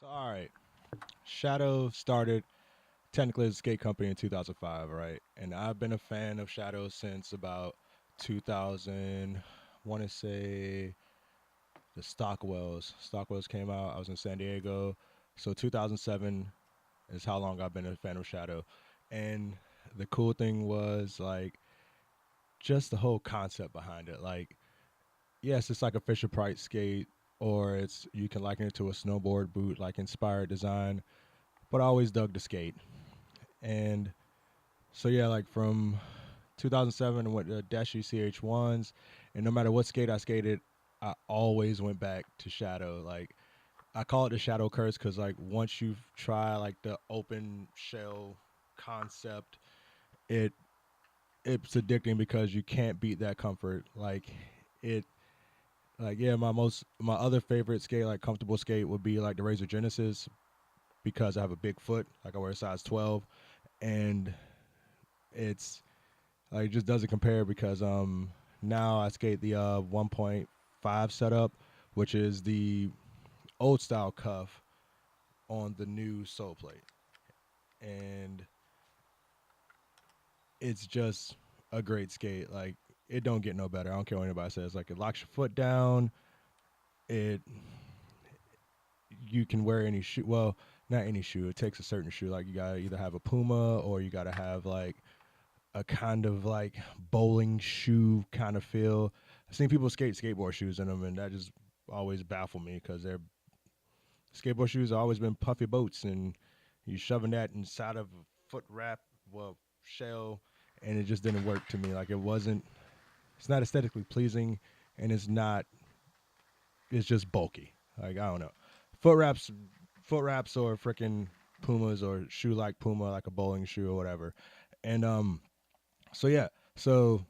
So, all right. Xsjado started technically as a skate company in 2005, right? And I've been a fan of Xsjado since about 2000. Want to say the Stockwells. Stockwells came out. I was in San Diego. So 2007 is how long I've been a fan of Xsjado. And the cool thing was like just the whole concept behind it. Like, yes, it's like a Fisher Price skate, or it's you can liken it to a snowboard boot, like inspired design. But I always dug the skate. And so yeah, like from 2007, I went to Deshi CH1s, and no matter what skate I skated, I always went back to Shadow. Like I call it the Shadow curse because like once you try like the open shell concept, it it's addicting because you can't beat that comfort. It like yeah, my other favorite skate, like comfortable skate, would be like the Razor Genesis because I have a big foot, like I wear a size 12, and it's like it just doesn't compare because now I skate the 1.5 setup, which is the old style cuff on the new sole plate, and it's just a great skate. Like it don't get no better. I don't care what anybody says. Like it locks your foot down. It you can wear any shoe. Well, not any shoe. It takes a certain shoe. Like you gotta either have a Puma or you gotta have like a kind of like bowling shoe kind of feel. I've seen people skate skateboard shoes in them, and that just always baffled me because their skateboard shoes have always been puffy boats, and you shoving that inside of a foot wrap, well, shell, and it just didn't work to me. Like it wasn't. It's not aesthetically pleasing, and it's not. It's just bulky. Like I don't know, foot wraps, foot wraps, or freaking Pumas or shoe like Puma, like a bowling shoe or whatever, and So yeah, so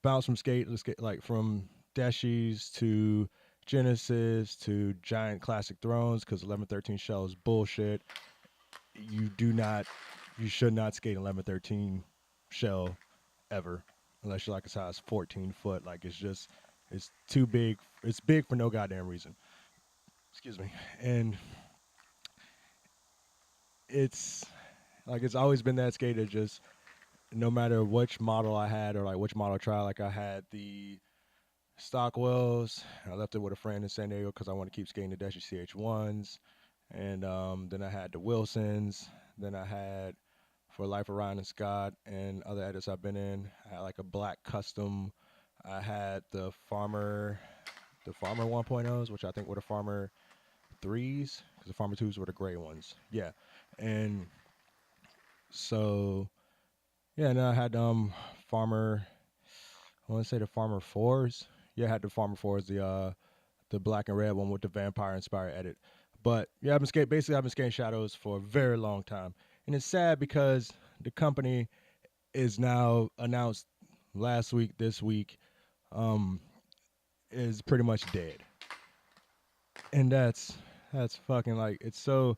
bounce from skate, let's get like from Deshies to Genesis to giant classic thrones because 1113 shell is bullshit. You do not, you should not skate 1113 shell ever unless you're like a size 14 foot. Like it's just, it's too big. It's big for no goddamn reason. Excuse me. And it's like it's always been that skate. It just no matter which model I had or like which model I tried, like I had the Stockwells. I left it with a friend in San Diego because I want to keep skating the Deshi CH1s. And then I had the Wilsons. Then I had for Life of Ryan and Scott and other edits I've been in. I had like a black custom. I had the Farmer 1.0s, which I think were the Farmer 3s because the Farmer 2s were the gray ones. Yeah. And so, yeah, and then I had Farmer, I want to say the Farmer 4s. Yeah, I had the Farmer 4s, the black and red one with the vampire inspired edit. But yeah, I've been skating shadows for a very long time, and it's sad because the company is now announced last week, this week, um, is pretty much dead, and that's fucking like it's so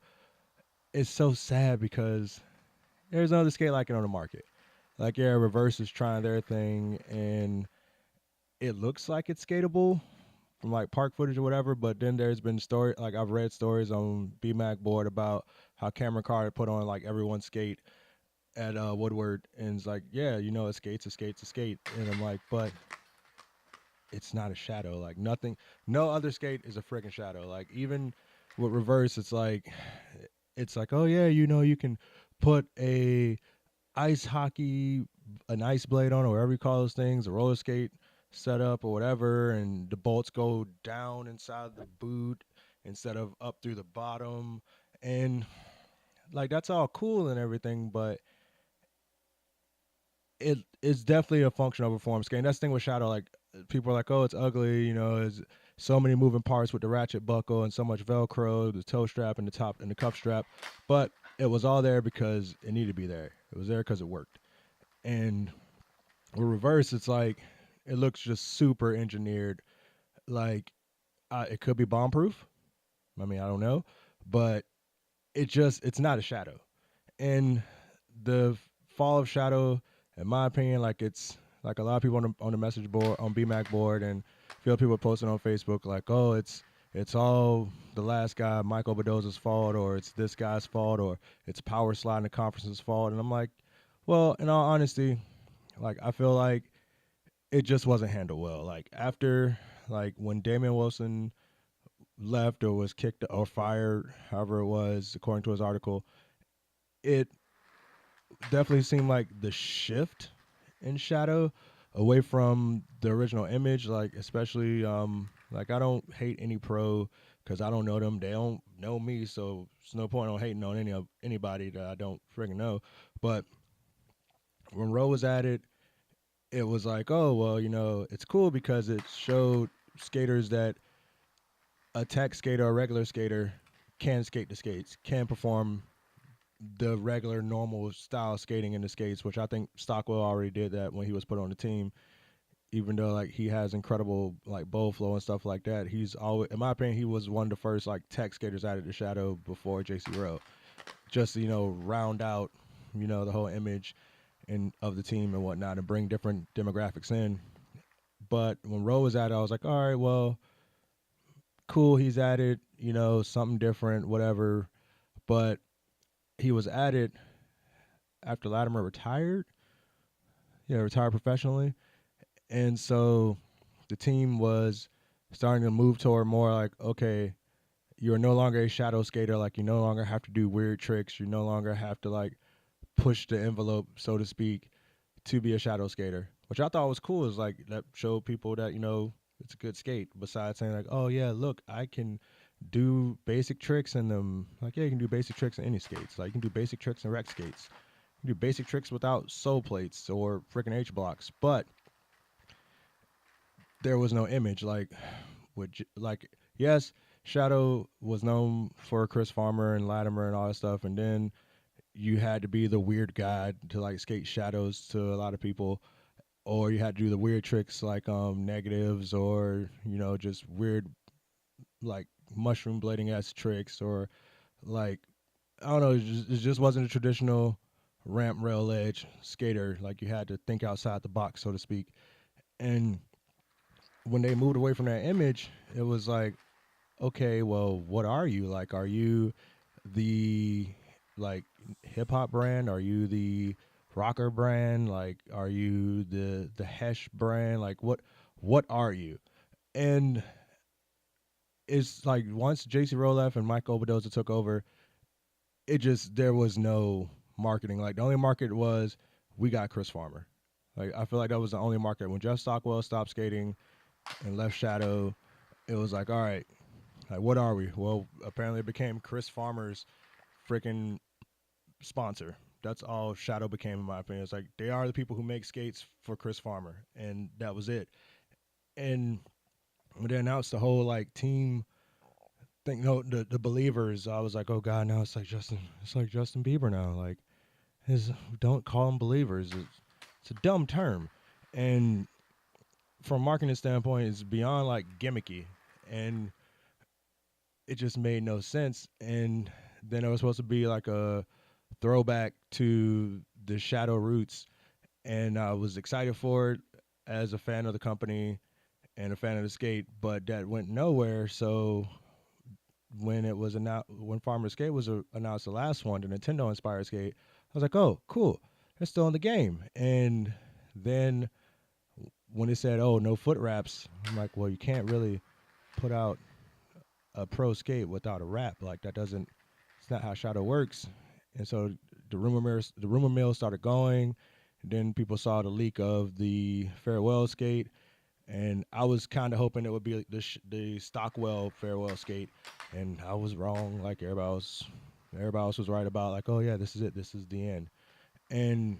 sad because there's another skate like it on the market. Like yeah, Reverse is trying their thing, and it looks like it's skatable, from like park footage or whatever. But then there's been story like I've read stories on BMAC board about how Cameron Carter put on like everyone's skate at Woodward, and it's like, yeah, you know, a skate's a skate's a skate, and I'm like, but it's not a shadow. Like nothing, no other skate is a freaking shadow. Like even with reverse, it's like, oh yeah, you know, you can put ice hockey, an ice blade on, or whatever you call those things, a roller skate setup or whatever, and the bolts go down inside the boot instead of up through the bottom. And like that's all cool and everything, but it's definitely a functional performance game. That's the thing with Shadow. Like people are like, oh, it's ugly. You know, there's so many moving parts with the ratchet buckle and so much Velcro, the toe strap and the top and the cuff strap. But it was all there because it needed to be there. It was there because it worked. And with reverse, it's like it looks just super engineered. Like it could be bomb proof. I mean, I don't know, but it's not a Shadow. And the fall of Shadow, in my opinion, like it's like a lot of people on the message board on BMAC board and feel people posting on Facebook like, oh, it's all the last guy, Michael Bedoza's fault, or it's this guy's fault, or it's Power Slide in the conference's fault. And I'm like, well, in all honesty, like I feel like it just wasn't handled well. Like after, like when Damian Wilson left or was kicked or fired, however it was, according to his article, it definitely seemed like the shift in Shadow away from the original image. Like especially, like I don't hate any pro because I don't know them. They don't know me, so there's no point on hating on anybody that I don't freaking know. But when Roe was at it, it was like, oh well, it's cool because it showed skaters that a tech skater or a regular skater can skate the skates, can perform the regular normal style skating in the skates, which I think Stockwell already did that when he was put on the team. Even though like he has incredible like bowl flow and stuff like that, he's always, in my opinion, he was one of the first like tech skaters out of the Shadow before JC Rowe. Just to, round out, the whole image and of the team and whatnot, and bring different demographics in. But when Rowe was at it, I was like, all right, well, cool, he's at it, something different, whatever. But he was at it after Latimer retired, retired professionally. And so the team was starting to move toward more like, okay, you're no longer a shadow skater. Like you no longer have to do weird tricks. You no longer have to like push the envelope, so to speak, to be a shadow skater, which I thought was cool. Is like that showed people that, it's a good skate. Besides saying like, oh yeah, look, I can do basic tricks in them. Like, yeah, you can do basic tricks in any skates. Like you can do basic tricks in rec skates. You can do basic tricks without soul plates or freaking H blocks. But there was no image. Like, like yes, Shadow was known for Chris Farmer and Latimer and all that stuff, and then you had to be the weird guy to like skate shadows to a lot of people, or you had to do the weird tricks like negatives, or just weird like mushroom blading ass tricks, or like I don't know, it just wasn't a traditional ramp rail edge skater. Like you had to think outside the box, so to speak. And when they moved away from that image, it was like, okay, well, what are you? Like, are you the like hip hop brand? Are you the rocker brand? Like, are you the Hesh brand? Like, what are you? And it's like once JC Rowe left and Mike Obadoza took over, it just there was no marketing. Like the only market was we got Chris Farmer. Like I feel like that was the only market when Jeff Stockwell stopped skating and left Shadow. It was like, all right, like what are we? Well, apparently it became Chris Farmer's freaking sponsor. That's all Shadow became, in my opinion. It's like they are the people who make skates for Chris Farmer, and that was it. And when they announced the whole like team thing, the believers, I was like, oh god, now it's like Justin Bieber now. Like, don't call them believers. It's a dumb term, and from a marketing standpoint, it's beyond like gimmicky, and it just made no sense. And then it was supposed to be like a throwback to the Shadow roots, and I was excited for it as a fan of the company and a fan of the skate, but that went nowhere. So when it was announced, when Farmer Skate was announced, the last one, the Nintendo inspired skate, I was like, oh, cool, they're still in the game. And then when it said, oh, no foot wraps, I'm like, well, you can't really put out a pro skate without a wrap. Like that doesn't, it's not how Shadow works. And so the rumor mill started going. Then people saw the leak of the farewell skate, and I was kind of hoping it would be the Stockwell farewell skate, and I was wrong. Like everybody else was right about like, oh yeah, this is it, this is the end. And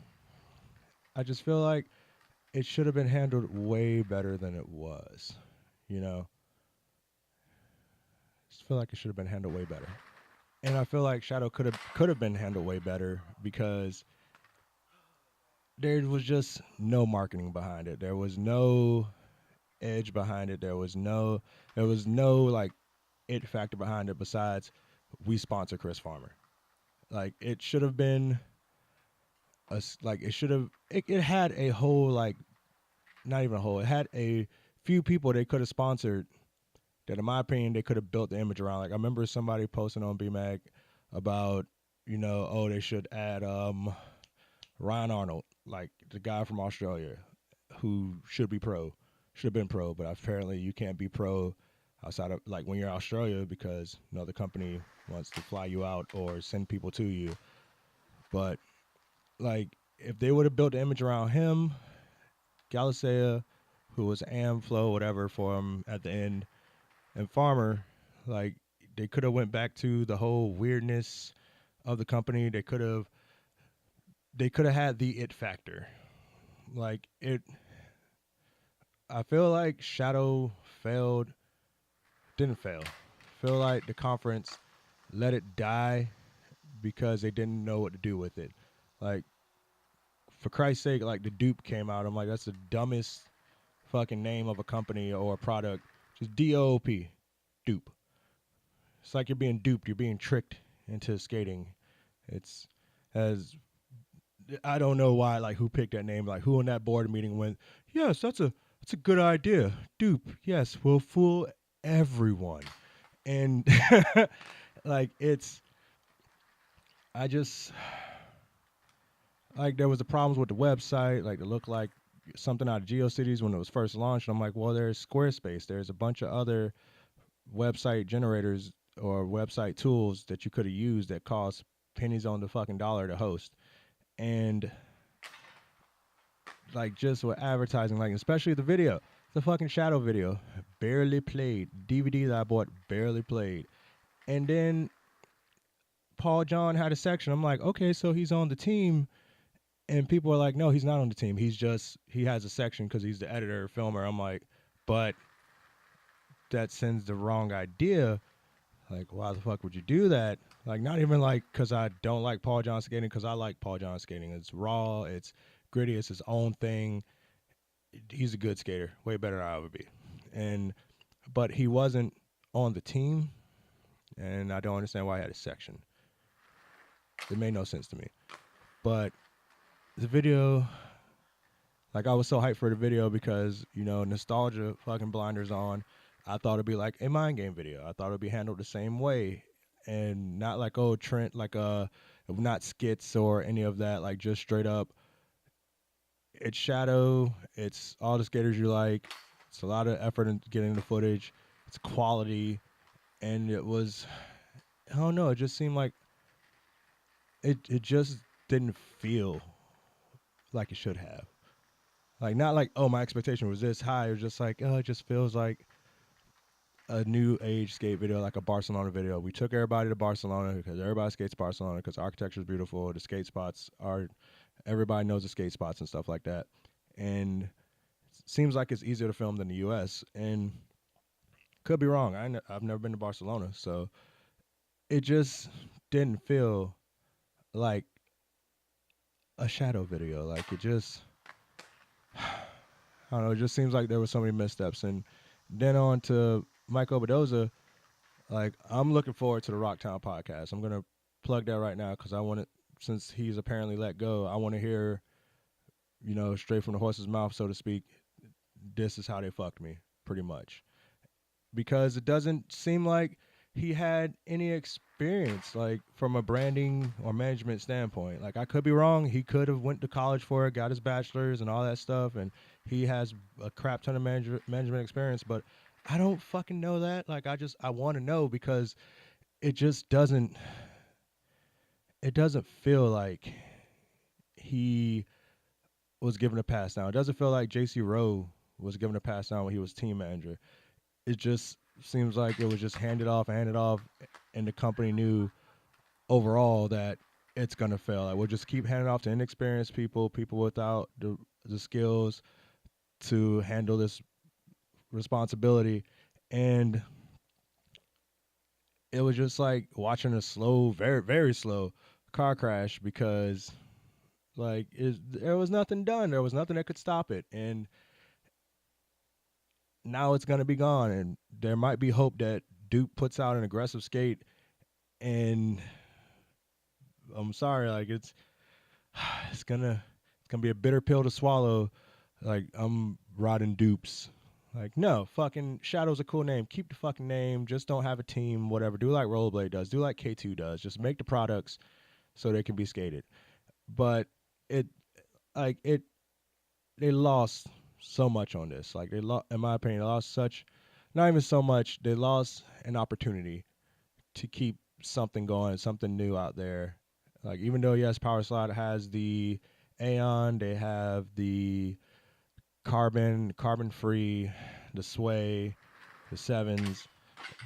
I just feel like it should have been handled way better than it was. You know, I just feel like it should have been handled way better. And I feel like Shadow could have been handled way better because there was just no marketing behind it. There was no edge behind it. There was no like it factor behind it besides we sponsor Chris Farmer. Like it should have been like it had a whole like not even a whole. It had a few people they could have sponsored that in my opinion they could have built the image around. Like I remember somebody posting on BMAG about, oh, they should add Ryan Arnold, like the guy from Australia, who should be pro, should have been pro, but apparently you can't be pro outside of like when you're in Australia because the company wants to fly you out or send people to you. But like if they would have built the image around him, Galisea, who was Amflow, whatever for him at the end, and Farmer, like they could have went back to the whole weirdness of the company. They could have had the it factor. Like it I feel like Shadow failed, didn't fail. I feel like the conference let it die because they didn't know what to do with it. Like, for Christ's sake, like the dupe came out. I'm like, that's the dumbest fucking name of a company or a product. Just DOOP, dupe. It's like you're being duped. You're being tricked into skating. It's as I don't know why, like who picked that name, like who in that board meeting went, yes, that's a good idea. Dupe, yes, we'll fool everyone. And like I just like there was the problems with the website, like it looked like something out of GeoCities when it was first launched. And I'm like, well, there's Squarespace. There's a bunch of other website generators or website tools that you could have used that cost pennies on the fucking dollar to host. And like just with advertising, like especially the video, the fucking Xsjado video, barely played. DVD that I bought barely played. And then Paul John had a section. I'm like, okay, so he's on the team. And people are like, no, he's not on the team. He has a section because he's the editor, filmer. I'm like, but that sends the wrong idea. Like, why the fuck would you do that? Like, not even like because I don't like Paul John skating, because I like Paul John skating. It's raw, it's gritty, it's his own thing. He's a good skater, way better than I would be. But he wasn't on the team, and I don't understand why he had a section. It made no sense to me. But the video, like I was so hyped for the video because, nostalgia fucking blinders on. I thought it'd be like a mind game video. I thought it'd be handled the same way. And not like, oh, Trent, like not skits or any of that, like just straight up. It's Xsjado, it's all the skaters you like. It's a lot of effort in getting the footage. It's quality. And it was, I don't know, it just seemed like it just didn't feel like it should have. Like, not like, oh, my expectation was this high. It was just like, oh, it just feels like a new age skate video, like a Barcelona video. We took everybody to Barcelona because everybody skates Barcelona because architecture is beautiful. The skate spots are, everybody knows the skate spots and stuff like that. And it seems like it's easier to film than the U.S. And could be wrong. I've never been to Barcelona. So it just didn't feel like a Xsjado video. Like it just, I don't know, it just seems like there were so many missteps. And then on to Mike Obadoza, like I'm looking forward to the Rocktown podcast. I'm gonna plug that right now because I want to, since he's apparently let go, I want to hear, straight from the horse's mouth, so to speak. This is how they fucked me, pretty much, because it doesn't seem like he had any experience, like from a branding or management standpoint. Like I could be wrong. He could have went to college for it, got his bachelor's and all that stuff, and he has a crap ton of management experience. But I don't fucking know that. Like I want to know because it just doesn't. It doesn't feel like he was given a pass down. It doesn't feel like JC Rowe was given a pass down when he was team manager. It just seems like it was just handed off, and the company knew overall that it's gonna fail. Like we'll just keep handing off to inexperienced people without the skills to handle this responsibility. And it was just like watching a slow, very, very slow car crash because like there was nothing done. There was nothing that could stop it. And now it's gonna be gone. And there might be hope that Duke puts out an aggressive skate. And I'm sorry, like it's gonna be a bitter pill to swallow. Like I'm riding dupes Like, no, fucking Shadow's a cool name. Keep the fucking name. Just don't have a team, whatever. Do like Rollerblade does. Do like K2 does. Just make the products so they can be skated. But it, like, they lost so much on this. Like, in my opinion, they lost such, not even so much, they lost an opportunity to keep something going, something new out there. Like, even though, yes, Power Slide has the Aeon, they have the carbon free, the Sway, the Sevens,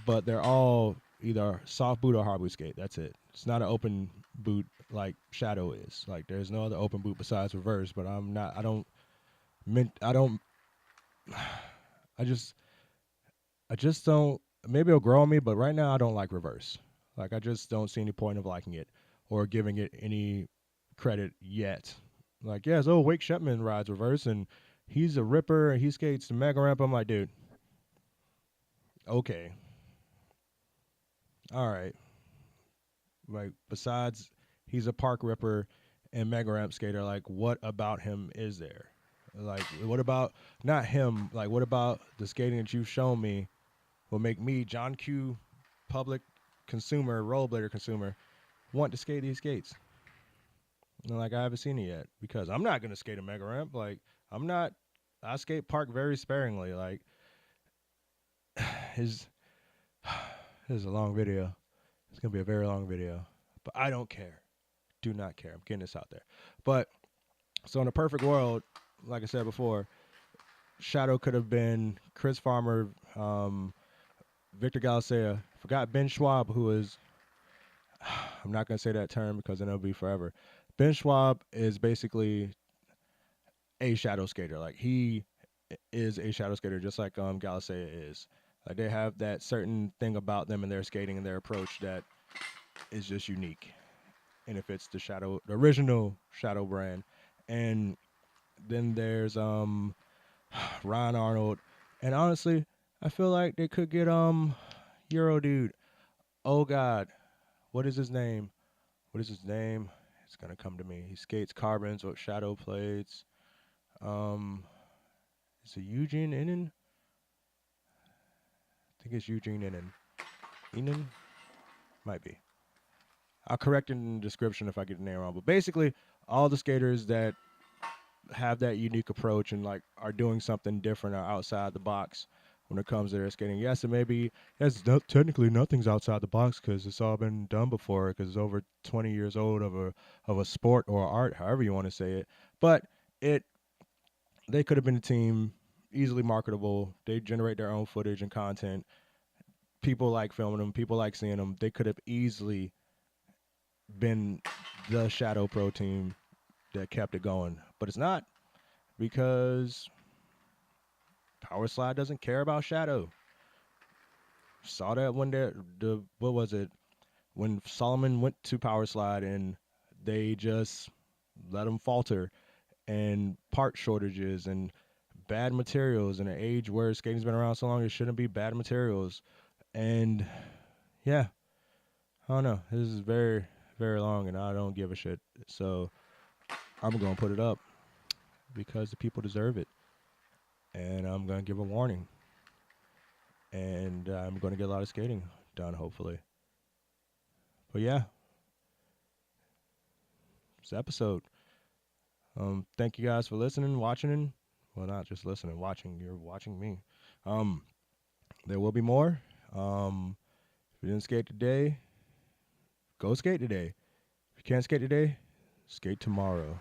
but they're all either soft boot or hard boot skate. That's it. It's not an open boot like Shadow is. Like, there's no other open boot besides reverse. But I don't. I just I just don't. Maybe it'll grow on me, but right now I don't like reverse. Like, I just don't see any point of liking it or giving it any credit yet. Like, yes, Wake Shepman rides reverse and he's a ripper and he skates the mega ramp. I'm like, dude, okay, all right. Like, besides he's a park ripper and mega ramp skater, like, what about him is there? Like, what about not him? Like, what about the skating that you've shown me will make me, John Q, public consumer, rollerblader consumer, want to skate these skates? And, like, I haven't seen it yet because I'm not gonna skate a mega ramp. Like, I'm not. I skate park very sparingly. Like, his this is a long video. It's gonna be a very long video, but I don't care. Do not care. I'm getting this out there. But so in a perfect world, like I said before, Shadow could have been Chris Farmer, Victor Galasea. Forgot Ben Schwab, who is, I'm not going to say that term because then it'll be forever. Ben Schwab is basically a shadow skater. Like, he is a shadow skater, just like Galasea is. Like, they have that certain thing about them and their skating and their approach that is just unique. And if it's the original Shadow brand, and then there's Ryan Arnold, and honestly, I feel like they could get Euro dude. Oh God, what is his name? What is his name? It's gonna come to me. He skates carbons with shadow plates. Um, is it Eugene Innen? I think it's Eugene Innen. Innen might be. I'll correct it in the description if I get the name wrong. But basically, all the skaters that have that unique approach and like are doing something different or outside the box when it comes to their skating. Yes, it may be. Yes, technically nothing's outside the box because it's all been done before. Because it's over 20 years old of a sport or art, however you want to say it. But it they could have been a team, easily marketable. They generate their own footage and content. People like filming them. People like seeing them. They could have easily been the Shadow Pro team that kept it going, but it's not because Power Slide doesn't care about Shadow. Saw that when the what was it when Solomon went to Power Slide and they just let him falter, and part shortages and bad materials in an age where skating's been around so long it shouldn't be bad materials. And yeah, I don't know. This is very, very long and I don't give a shit. So I'm gonna put it up because the people deserve it. And I'm gonna give a warning. And I'm gonna get a lot of skating done, hopefully. But yeah, this episode. Thank you guys for listening, watching. Well, not just listening, watching. You're watching me. Um, there will be more. If you didn't skate today, go skate today. If you can't skate today, skate tomorrow.